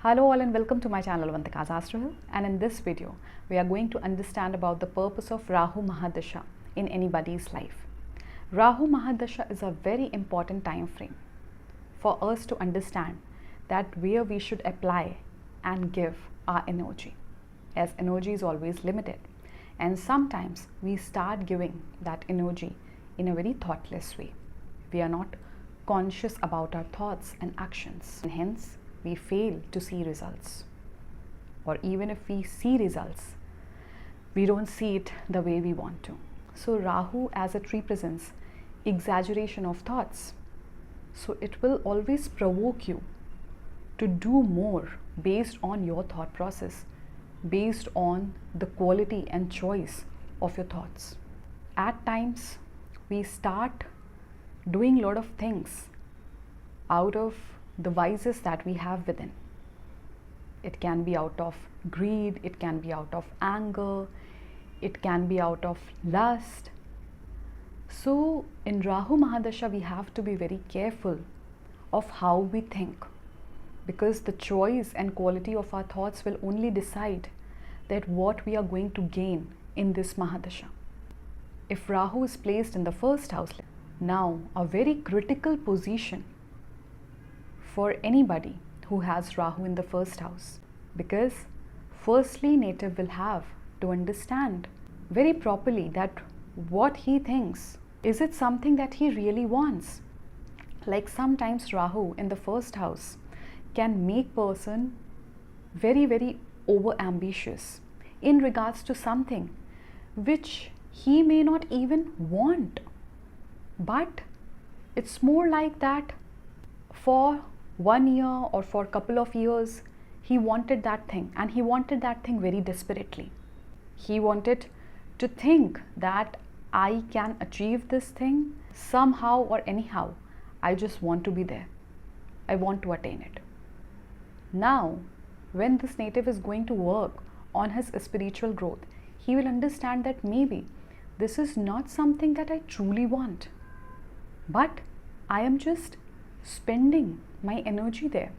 Hello all and welcome to my channel Vantika's Astro, and in this video we are going to understand about the purpose of Rahu Mahadasha in anybody's life. Rahu Mahadasha is a very important time frame for us to understand that where we should apply and give our energy, as energy is always limited, and sometimes we start giving that energy in a very thoughtless way. We are not conscious about our thoughts and actions, and hence we fail to see results. Or even if we see results, we don't see it the way we want to. So Rahu, as it represents exaggeration of thoughts, so it will always provoke you to do more based on your thought process, based on the quality and choice of your thoughts. At times we start doing a lot of things out of the vices that we have within. It can be out of greed, it can be out of anger, it can be out of lust. So in Rahu Mahadasha we have to be very careful of how we think, because the choice and quality of our thoughts will only decide that what we are going to gain in this Mahadasha. If Rahu is placed in the first house, now a very critical position for anybody who has Rahu in the first house, because firstly native will have to understand very properly that what he thinks, is it something that he really wants? Like sometimes Rahu in the first house can make person very over ambitious in regards to something which he may not even want, but it's more like that for 1 year or for a couple of years he wanted that thing, and he wanted that thing very desperately. He wanted to think that I can achieve this thing somehow or anyhow. I just want to be there. I want to attain it. Now, when this native is going to work on his spiritual growth, he will understand that maybe this is not something that I truly want, but I am just spending my energy there.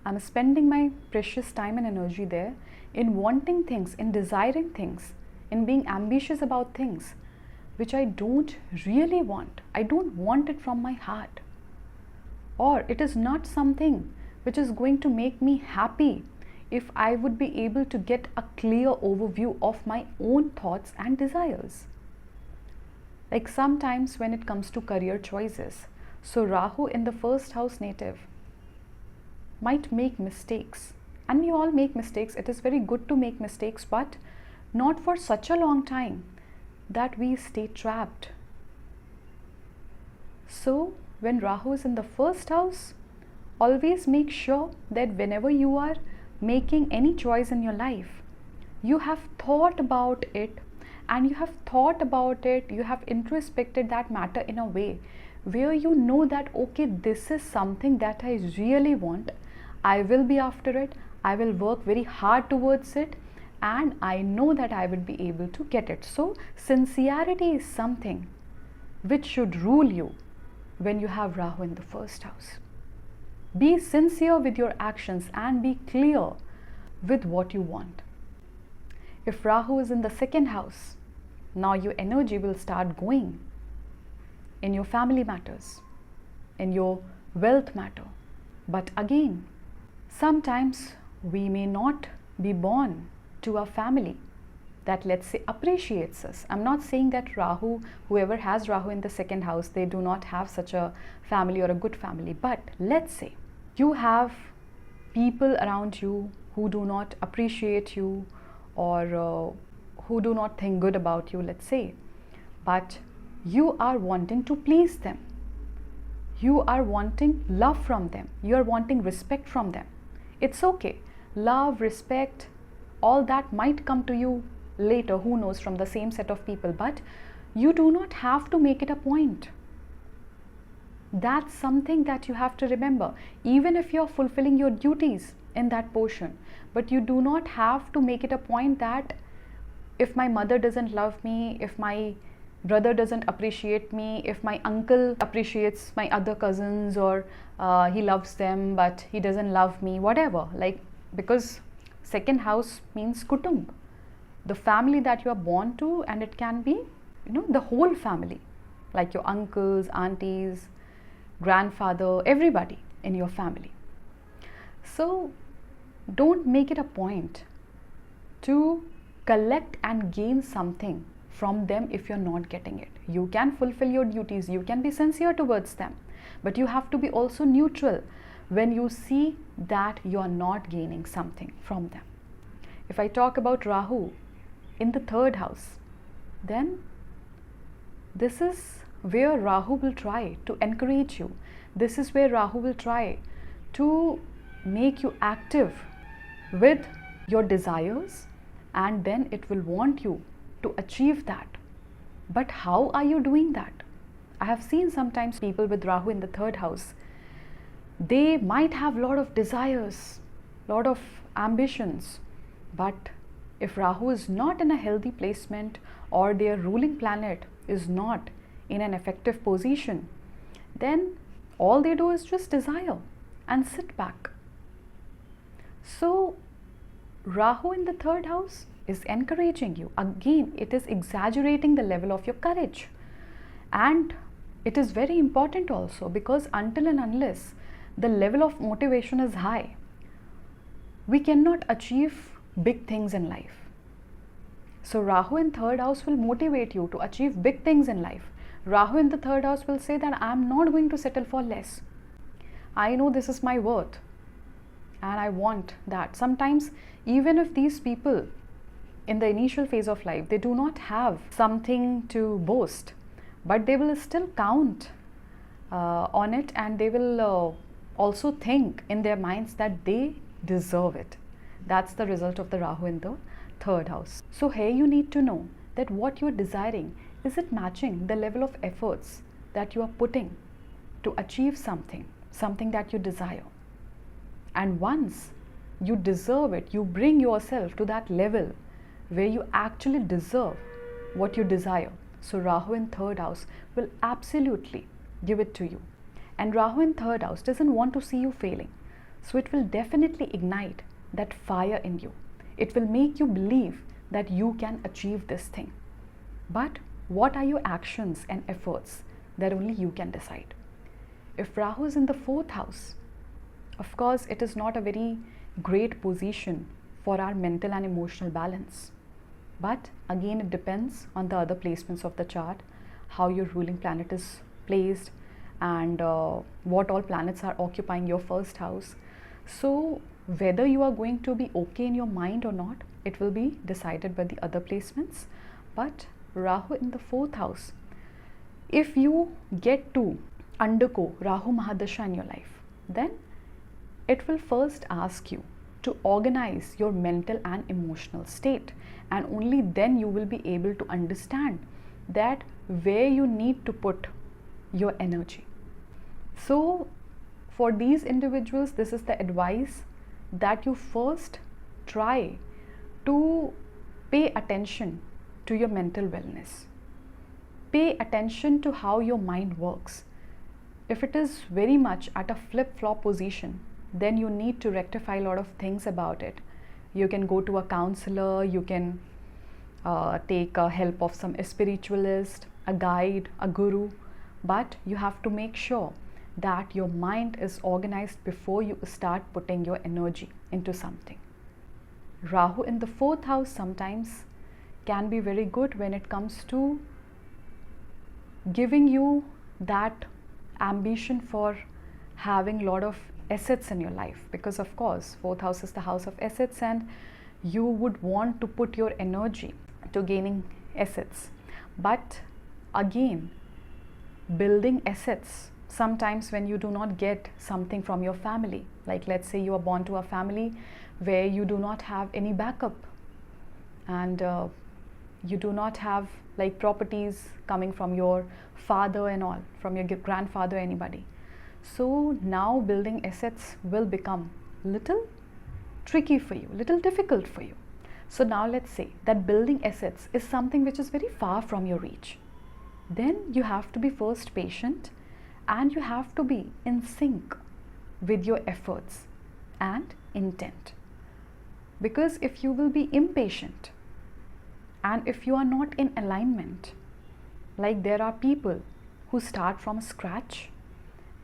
I'm spending my precious time and energy there in wanting things, in desiring things, in being ambitious about things which I don't really want. I don't want it from my heart. Or it is not something which is going to make me happy if I would be able to get a clear overview of my own thoughts and desires. Like sometimes when it comes to career choices, so Rahu in the first house native might make mistakes, and we all make mistakes. It is very good to make mistakes, but not for such a long time that we stay trapped. So when Rahu is in the first house, always make sure that whenever you are making any choice in your life, you have thought about it, and you have thought about it, you have introspected that matter in a way where you know that okay, this is something that I really want, I will be after it, I will work very hard towards it, and I know that I will be able to get it. So sincerity is something which should rule you when you have Rahu in the first house. Be sincere with your actions and be clear with what you want. If Rahu is in the second house, now your energy will start going in your family matters, in your wealth matter. But again, sometimes we may not be born to a family that, let's say, appreciates us. I'm not saying that Rahu, whoever has Rahu in the second house, they do not have such a family or a good family. But let's say you have people around you who do not appreciate you, or who do not think good about you, let's say, but you are wanting to please them. You are wanting love from them. You are wanting respect from them. It's okay. Love, respect, all that might come to you later, who knows, from the same set of people, but you do not have to make it a point. That's something that you have to remember. Even if you're fulfilling your duties in that portion, but you do not have to make it a point that if my mother doesn't love me, if my brother doesn't appreciate me, if my uncle appreciates my other cousins, or he loves them but he doesn't love me, whatever, like, because second house means kutumb, the family that you are born to, and it can be, the whole family, like your uncles, aunties, grandfather, everybody in your family. So don't make it a point to collect and gain something from them if you're not getting it. You can fulfill your duties, you can be sincere towards them, but you have to be also neutral when you see that you are not gaining something from them. If I talk about Rahu in the third house, then this is where Rahu will try to encourage you. This is where Rahu will try to make you active with your desires, and then it will want you to achieve that. But how are you doing that? I have seen sometimes people with Rahu in the third house, they might have a lot of desires, lot of ambitions, but if Rahu is not in a healthy placement, or their ruling planet is not in an effective position, then all they do is just desire and sit back. So Rahu in the third house is encouraging you. Again, it is exaggerating the level of your courage, and it is very important also, because until and unless the level of motivation is high, we cannot achieve big things in life. So Rahu in third house will motivate you to achieve big things in life. Rahu in the third house will say that I am not going to settle for less. I know this is my worth and I want that. Sometimes even if these people in the initial phase of life, they do not have something to boast, but they will still count on it, and they will also think in their minds that they deserve it. That's the result of the Rahu in the third house. So here you need to know that what you are desiring, is it matching the level of efforts that you are putting to achieve something that you desire. And once you deserve it, you bring yourself to that level where you actually deserve what you desire. So Rahu in third house will absolutely give it to you. And Rahu in third house doesn't want to see you failing. So it will definitely ignite that fire in you. It will make you believe that you can achieve this thing. But what are your actions and efforts? That only you can decide. If Rahu is in the fourth house, of course it is not a very great position for our mental and emotional balance. But again, it depends on the other placements of the chart, how your ruling planet is placed, and what all planets are occupying your first house. So whether you are going to be okay in your mind or not, it will be decided by the other placements. But Rahu in the fourth house, if you get to undergo Rahu Mahadasha in your life, then it will first ask you to organize your mental and emotional state, and only then you will be able to understand that where you need to put your energy. So for these individuals, this is the advice, that you first try to pay attention to your mental wellness. Pay attention to how your mind works. If it is very much at a flip-flop position, then you need to rectify a lot of things about it. You can go to a counselor, you can take help of some spiritualist, a guide, a guru, but you have to make sure that your mind is organized before you start putting your energy into something. Rahu in the fourth house sometimes can be very good when it comes to giving you that ambition for having a lot of assets in your life, because of course fourth house is the house of assets, and you would want to put your energy to gaining assets. But again, building assets, sometimes when you do not get something from your family, like let's say you are born to a family where you do not have any backup, and you do not have like properties coming from your father and all, from your grandfather, anybody. So now building assets will become little tricky for you, little difficult for you. So now let's say that building assets is something which is very far from your reach. then you have to be first patient, and you have to be in sync with your efforts and intent. Because if you will be impatient and if you are not in alignment, like there are people who start from scratch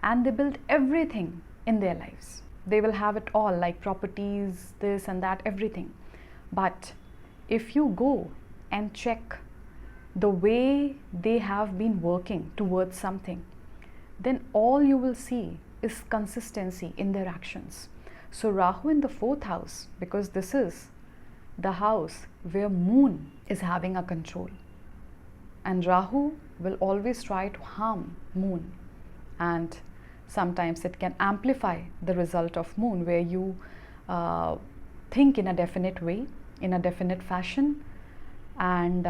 and they build everything in their lives. They will have it all, like properties, this and that, everything. But if you go and check the way they have been working towards something, then all you will see is consistency in their actions. So Rahu in the 4th house, because this is the house where moon is having a control, and Rahu will always try to harm moon, and sometimes it can amplify the result of moon, where you think in a definite way, in a definite fashion, and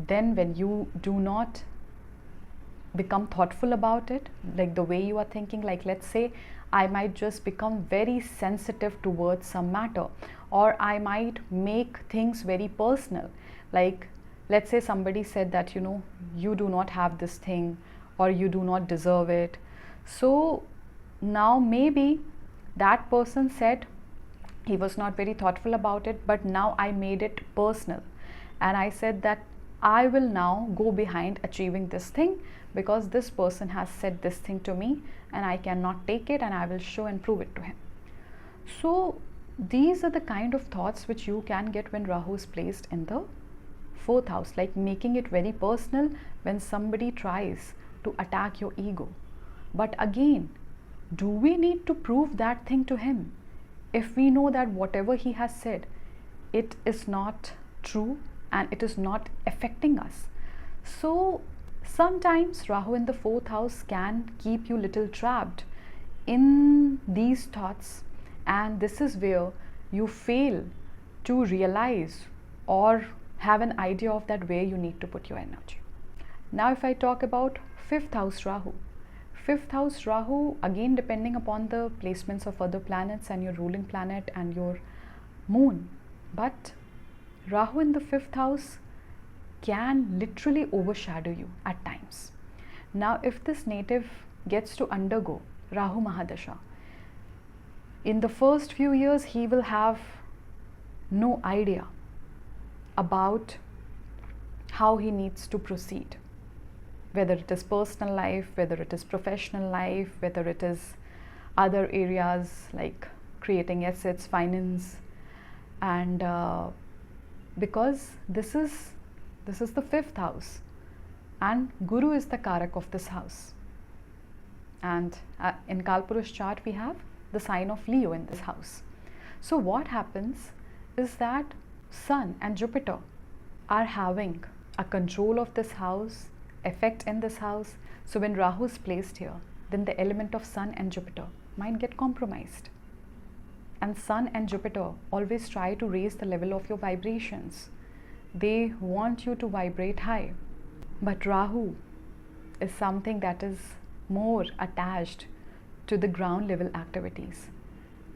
then when you do not become thoughtful about it, like the way you are thinking, like let's say I might just become very sensitive towards some matter, or I might make things very personal. Like let's say somebody said that, you know, you do not have this thing, or you do not deserve it. So now maybe that person said, he was not very thoughtful about it, but now I made it personal, and I said that I will now go behind achieving this thing, because this person has said this thing to me and I cannot take it, and I will show and prove it to him. So these are the kind of thoughts which you can get when Rahu is placed in the 4th house, like making it very personal when somebody tries to attack your ego. But again, do we need to prove that thing to him if we know that whatever he has said, it is not true and it is not affecting us? So sometimes Rahu in the 4th house can keep you little trapped in these thoughts, and this is where you fail to realize or have an idea of that where you need to put your energy. Now if I talk about 5th house Rahu, 5th house Rahu, again depending upon the placements of other planets and your ruling planet and your moon, but Rahu in the 5th house can literally overshadow you at times. Now if this native gets to undergo Rahu Mahadasha, in the first few years he will have no idea about how he needs to proceed, whether it is personal life, whether it is professional life, whether it is other areas like creating assets, finance, and because this is the 5th house, and Guru is the Karak of this house, and in Kalpurush chart we have the sign of Leo in this house. So what happens is that Sun and Jupiter are having a control of this house, effect in this house. So when Rahu is placed here, then the element of Sun and Jupiter might get compromised, and Sun and Jupiter always try to raise the level of your vibrations. They want you to vibrate high, but Rahu is something that is more attached to the ground level activities,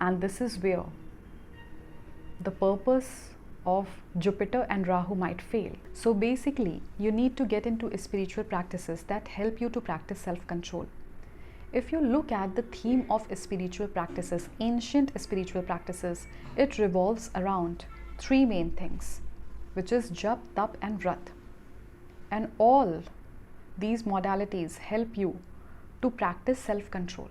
and this is where the purpose of Jupiter and Rahu might fail. So basically you need to get into spiritual practices that help you to practice self-control. If you look at the theme of spiritual practices, ancient spiritual practices, it revolves around 3 main things, which is Jap, Tap and Vrat, and all these modalities help you to practice self-control.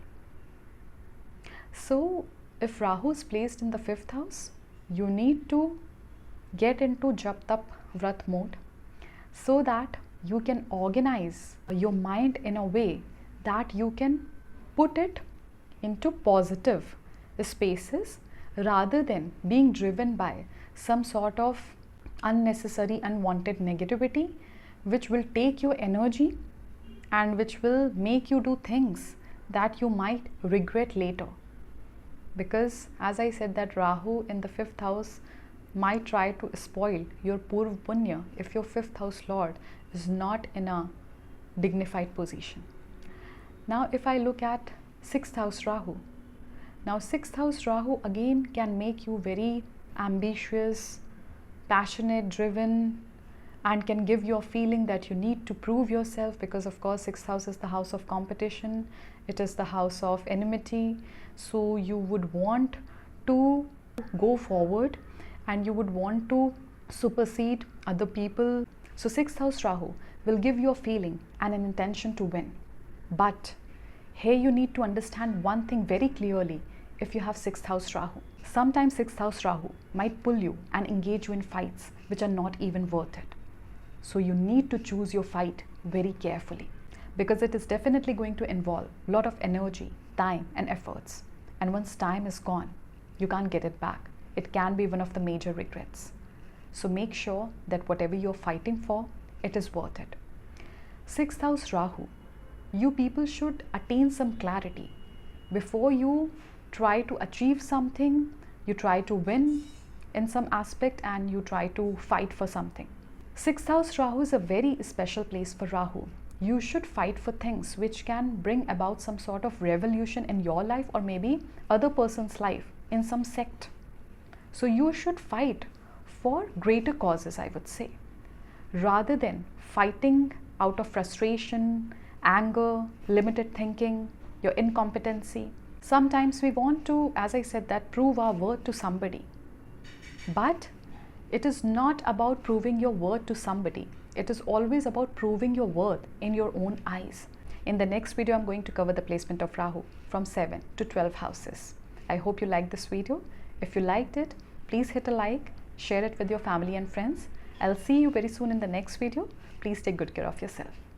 So if Rahu is placed in the 5th house, you need to get into Jap, Tap, Vrat mode, so that you can organize your mind in a way that you can put it into positive spaces rather than being driven by some sort of unnecessary, unwanted negativity, which will take your energy and which will make you do things that you might regret later. Because as I said that Rahu in the 5th house might try to spoil your Purv Punya if your 5th house Lord is not in a dignified position. Now if I look at 6th house Rahu, now 6th house Rahu again can make you very ambitious, passionate, driven, and can give you a feeling that you need to prove yourself, because of course 6th house is the house of competition, it is the house of enmity. So you would want to go forward and you would want to supersede other people. So 6th house Rahu will give you a feeling and an intention to win. But here you need to understand one thing very clearly. If you have 6th house Rahu, sometimes 6th house Rahu might pull you and engage you in fights which are not even worth it. So you need to choose your fight very carefully, because it is definitely going to involve a lot of energy, time and efforts. And once time is gone, you can't get it back. It can be one of the major regrets. So make sure that whatever you're fighting for, it is worth it. 6th house Rahu, you people should attain some clarity. Before you try to achieve something, you try to win in some aspect and you try to fight for something. 6th house Rahu is a very special place for Rahu. You should fight for things which can bring about some sort of revolution in your life or maybe other person's life in some sect. So you should fight for greater causes, I would say, rather than fighting out of frustration, anger, limited thinking, your incompetency. Sometimes we want to, as I said, that prove our worth to somebody. But it is not about proving your worth to somebody. It is always about proving your worth in your own eyes. In the next video, I'm going to cover the placement of Rahu from 7 to 12 houses. I hope you liked this video. If you liked it, please hit a like, share it with your family and friends. I'll see you very soon in the next video. Please take good care of yourself.